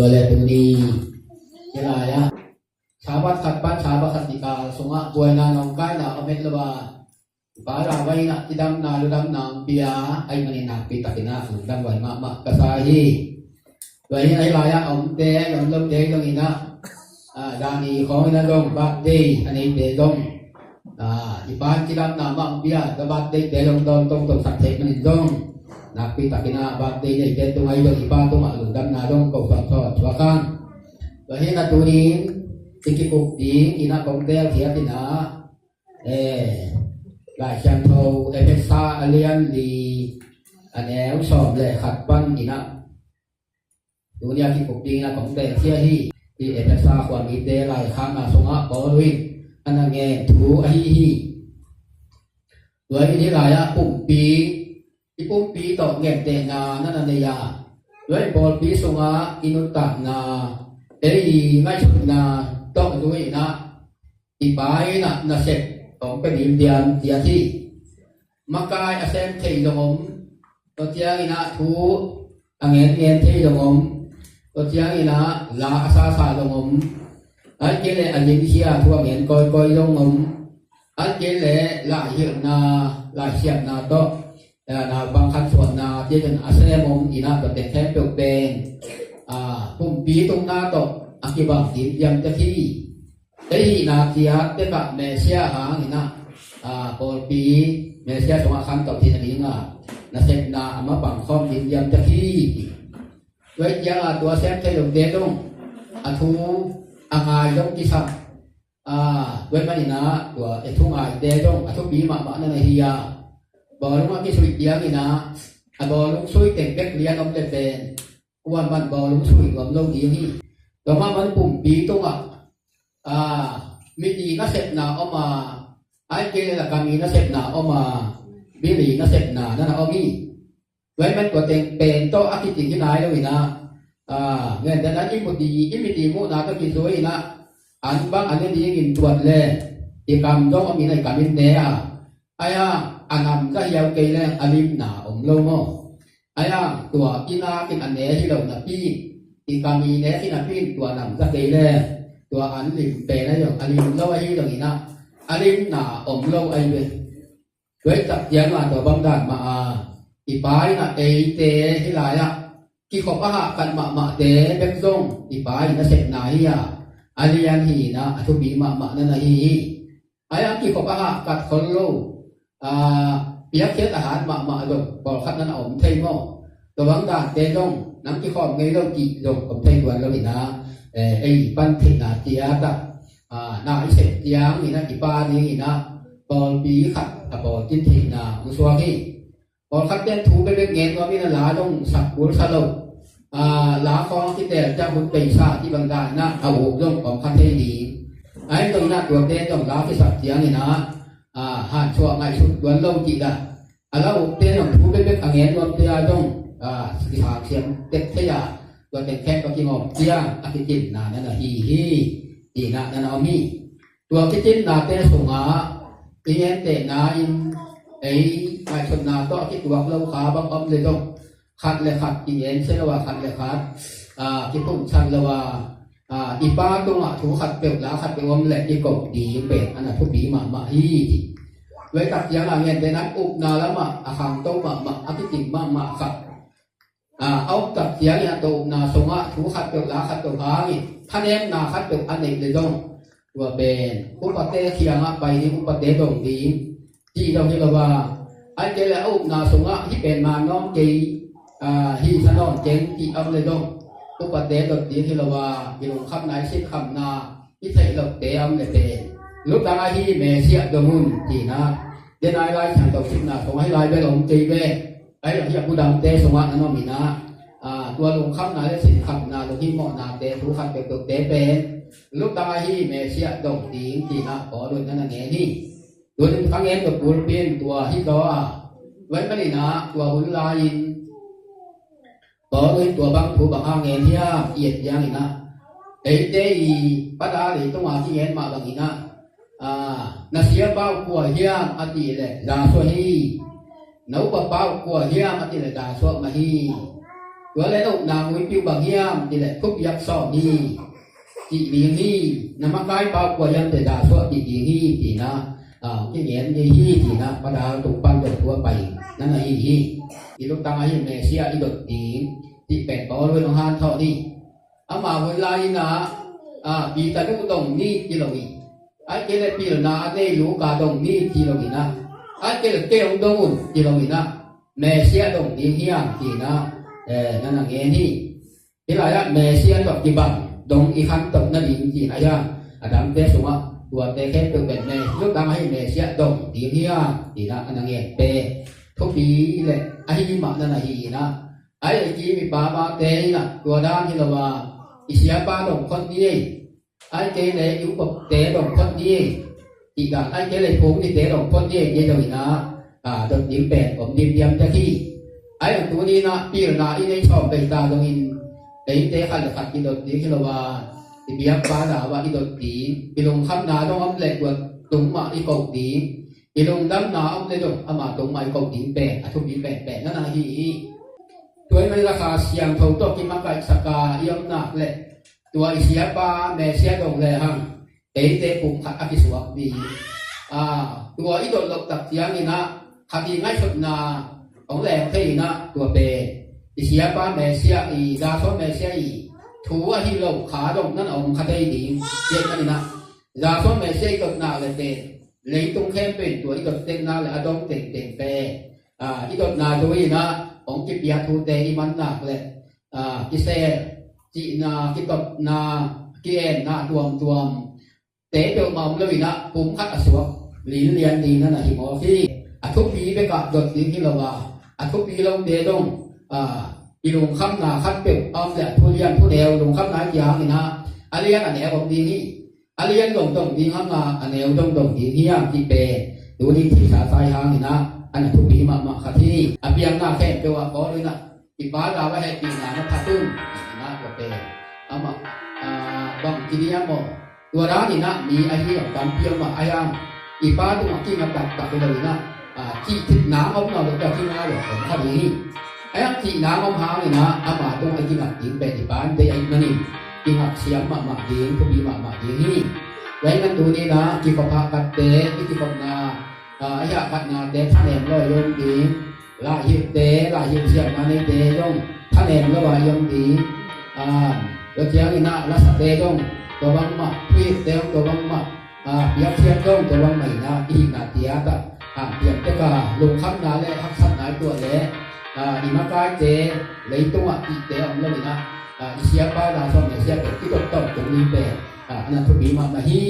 boleh beli ya sahabat khatban sahabat ketika sunga buana nongkai na amet lewa para wai na tidam na ludam na pia ai mani na pitakina dan wai ma kasai wai ai laya om te om lom te dong ina dani khong na dong ba de ani de dong ipan tidam na ma pia da ba de de dong dong tong tong sak te mani dong na pitakina ba de ne te tung ai dong ipan tung ma ludam na dong ko sa so chwakan wai na tunin tikipuk di ina komtel hiatina lại xem thâu Epesa alian di anel som le khat ban ina dunia tikipuk di na komtel sia hi di Epesa kwa mi te lai khana songa polwin anange thu ai hi doi ni la ya pumpi ipumpi to ngem te na nanane ya doi bol pi songa inuta na ei ngai chut na to doi na ibai na setของเป็นอินเดียนเดียที่มักกายอาเซนเทยดงตัวเจียงอินะทูอังเงียนเทยดงตัวเจียงอินะลาอาซาซาดงไอ้เจเลอันยิงเชียทั่วเงียนกอยดงไอ้เจเลลาเหียนาลาเชียนาโตนาบางคันส่วนนาเจนอาเซมมอินะตัวเต็งแทบเปลวเป็นปุ่มปีตรงหน้าโตอักิบังดินยังจะที่ei na tia te ka mesia hang ina por pi mesia soma khan to tin ni nga na sep na ama bang khom din yam ta ki wei ya tua sep te dong de dong thu angai dong ki sa wei mani na tua e thu ngai de dong thu pi ma na hi ya bo lu ma ki sui tia ni na bo lu sui teng pek lian om le ben wan ban bo lu sui gom lo di hi to ma man pum pi to midi na set na oma ai kele la kami na set na oma bili na set na na omi wai man ko teng pen to akiti ki nai lo ina ngen dan ani midi mu na ka ki soi na an bang an ni ngin tuat le ti kam dong omi nai kamin ne aya anam ka yau ke le alim na om lo mo aya tua ina kin an ne hi lo na pi ti kami ne ki na pi tua nam ka ke leตัวอันลิมเปนะอย่างอันลิมเล่าไอ้ตรงนี้นะอันลิมหนาอมเล่าไอ้เว้ยเว้ยจับยังมาตัวบังดาดมาอีปายนะเอเตที่ไรอ่ะกี่ขบอาหารกันมาเตเบ็กซงอีปายนะเสกนายอ่ะอันนี้ยันหีนะทุบีมานั่นนะฮีไอ้กี่ขบอาหารกัดคนโลเปียกเช็ดอาหารมาดงบอกขัดนั่นอมเทยโมตัวบังดาดเตจงน้ำกี่ขบไงเรากี่ดงอมเทยวันเราอีนะไอ้ปันทินาเตียตะนาอิเสตยางนี่นะอีปานี่นะปอลปีขัดปอลจินทินาอุสวากีปอลขัดเต้นถูไปเบ็ดเงินว่ามีนะลาต้องสักบุญสลบลาฟองที่แต่จะบุญไปซาที่บางการนะเอาหุบต้องของคันเทนีไอ้ตรงนั้นตัวเต้นต้องลาที่สักเตียงนี่นะหันชัวไงชุดตัวเล่าจีดะแล้วเต้นต้องถูไปเบ็ดเงินว่าเตียต้องสิหาเสียงเต็กเทียตัวเต็งแค่ก็กินออกเจียอคิจินนานั่นนะฮีนานั่นเอามีตัวคิจินนาเตสุงาเตียนเตนาอินไอชนนาก็คิดตัวเราขาบังอมเลยต้องขัดเลยขัดกินเองเสียว่าขัดเลยขัดคิดปุ่มชันเลยว่าอีป้าตรงถูขัดเปลวแล้วขัดเปลวมแหลกอีกบดีเป็ดอันนั้นทุบีมาฮีไว้ตัดยังเงี้ยแต่นั้นอุบนาแล้วมาอาคังต้องมาอคิจินมาขัดเอาตัดเสียงเนี่ยตัวนาสงะถูขัดเปลวลาขัดเปลวหานี่ท่านเองนาขัดเปลวอันเอกเลยต้องตัวเป็นอุปเตเขียงไปนี่อุปเตตรงดีที่เราเรียกว่าอันเจริญอุปนาสงะที่เป็นมาน้องจีฮีสนองเจงที่เอาเลยต้องอุปเตตรงดีที่เราว่าอยู่คำไหนสิ้นคำนาที่ใส่เราเตะเอาเลยเป็นลูกตาฮีเมเสียดมุนจีนะเดนายไล่ฉันตกสิบนาส่งให้ไล่ไปหลงจีเบ้ไอ้อย่างที่ผู้ดำเตะสงะนั่นมีนะตัวลงคำนาและสิ้นคำนาลงที่หม้อนาเตะถูขัดเปลวเตะเป็นลูกตาฮีเมเสียดงดีจีนะขอโดยนั่นไงนี่ตัวนึงครั้งเองกับปูนเป็นตัวที่ตัวไว้ไม่ได้นะตัวหุ่นลายต่อเลยตัวบางผู้บางเงี้ยที่เอียดยังอีกนะไอ้เต้ปัตตาลีต้องมาที่เงี้ยมาบางอีกนะนาเสียเป้ากลัวเฮียมอดีเลยดาสวฮีนูปะเป้ากลัวเฮียมอดีเลยดาสวมาฮี ตัวเลยลูกนางวิปิวบางเฮียมนี่แหละทุกยักษ์สอบนี่จีบีนี่นำมากายเปล่ากว่ายังแต่ดาชั่วจีบีนี่ทีนะที่เห็นยี่ที่ทีนะประดาตุกปันจนทั่วไปนั่นน่ะอีลูกตาให้เมเซียอีดดตีที่เป็ดปอด้วยน้องฮานเท่านี้อามาเวลาอีนะปีตาลูกตรงนี่ที่เราอีไอ้เกลปีละนาได้อยู่กาตรงนี่ที่เราอีนะไอ้เกลเกลตรงที่เราอีนะเมเซียตรงนี้เฮียงที่นะนั่นน่ะเงี้ยนี่ที่ไรอะเมเซียตกที่บ้านตรงอีขันตกนั่นอีกที่ไหนอะอาดัมเตสุมาตัวเตแค่ตัวเป็นเมลูกตาให้เมเซียตรงที่เฮียงที่นะนั่นเงี้ยเปทุกปีเลยไอ้ที่มานั่นน่ะอีนะไอ้ที่มีปามาเตนะตัวด้านที่เราว่าอิเสียปาตรงคนนี้ไอ้เกลเลยอยู่กับเตตรงคนนี้อีกอ่ะไอ้เกลเลยผมที่เตตรงคนนี้เยอะเลยนะตรงนี้เป็ดผมดิมยำจะขี้ไอ้ตัวนี้นะปีละอีในชอบไปตาตรงนี้ไอ้เตะขัดขัดกินดอกนี้ที่เราว่าที่เบียบปาดาว่าอีดอกตีปีลงคำนาต้องอ้อมเหล็กว่าตรงมาอีกอกตีปีลงดำนาอ้อมเลยดอกอามาตรงมาอีกอกตีเป็ดทุกปีเป็ดนั่นน่ะฮีตัวไม่ราคาเสียงเท่าตัวกินมากไก่สกาเยี่ยมหนักเลยตัวเสียปาแม่เสียตรงเลยฮังเตะปุ่มขัดอภิสวะดีตัวอีดอกหลบตักเสียงนี่นะคดีง่ายสุดนาของแหลมที่นะตัวเปเสียป้าแม่เสียอีดาซ้อแม่เสียอีถูว่าที่เราขาตรงนั้นองคดีดีเย็นกันนะดาซ้อแม่เสียก็นาเลยเตเลยตรงแค่เป็นตัวอีดอกเต็งนาเลยอดองเต็งเปอีดอกนาตัวนี้นะของกิปยาทูเตอีมันหนักเลยกิเซจีนากิตบนาเกียนนาตัวเตะเปิลมาเลยนะปุ่มคัดอสวะเรียนดีนั่นนะที่หมอที่ทุกปีไปกับดอกดีที่เราว่าทุกปีเราเดดงอีลงคำนาคัดเปิลเอาแต่ทุเรียนผู้เดียวลงคำนาอย่างนี่นะอาเรียนอันไหนของดีนี่อาเรียนตรงดีคำนาอันไหนตรงดีที่ย่างที่เปดูดีที่สาสายหางนี่นะอันนั้นทุกปีมาคัดที่เพียงหน้าแค่เปลว่าขอเลยนะอีบ้านเราไว้ให้ปีหน้านะพัดตึ้งนะก็เปเอามาบางทีนี้บอกตัวร้านนี่นะมีไอ้ที่แบบการเพียงมาไอ้ยังอีป้าตัวที่มาตักไปเลยนะที่ทิศน้ำเอาเราจะที่น้าเลยผมข้อนี้ไอ้ที่น้ำเอาหาเลยนะอามาตรงไอ้ที่นักยิงเป็นที่บ้านแต่ไอ้นั่นนี่ที่นักเสียงมายิงก็มีมายิงนี่ไว้กันตัวนี้นะที่เขาพากัดเตะที่เขานาไอ้ยากัดนาเตะท่านเองร้อยยงดีลาหิบเตะลาหิบเสียงมาในเตะย่งท่านเองร้อยยงดีแล้วเสียงนี่นะรัศเตะย่งตัวบังมาพี่เตะตัวบังมายักษ์เทียนย่งตัวบังใหม่นะอีกนาเทียบเทียบจะก็ลงคำนาและทักษะนายตัวและอีมากายเจเลยตัวอีเตะอมเลยนะอีเสียป้าดาชอบเนี่ยเสียเป็นที่ตรงนี้เป็นอันนั้นทุกปีมาฮี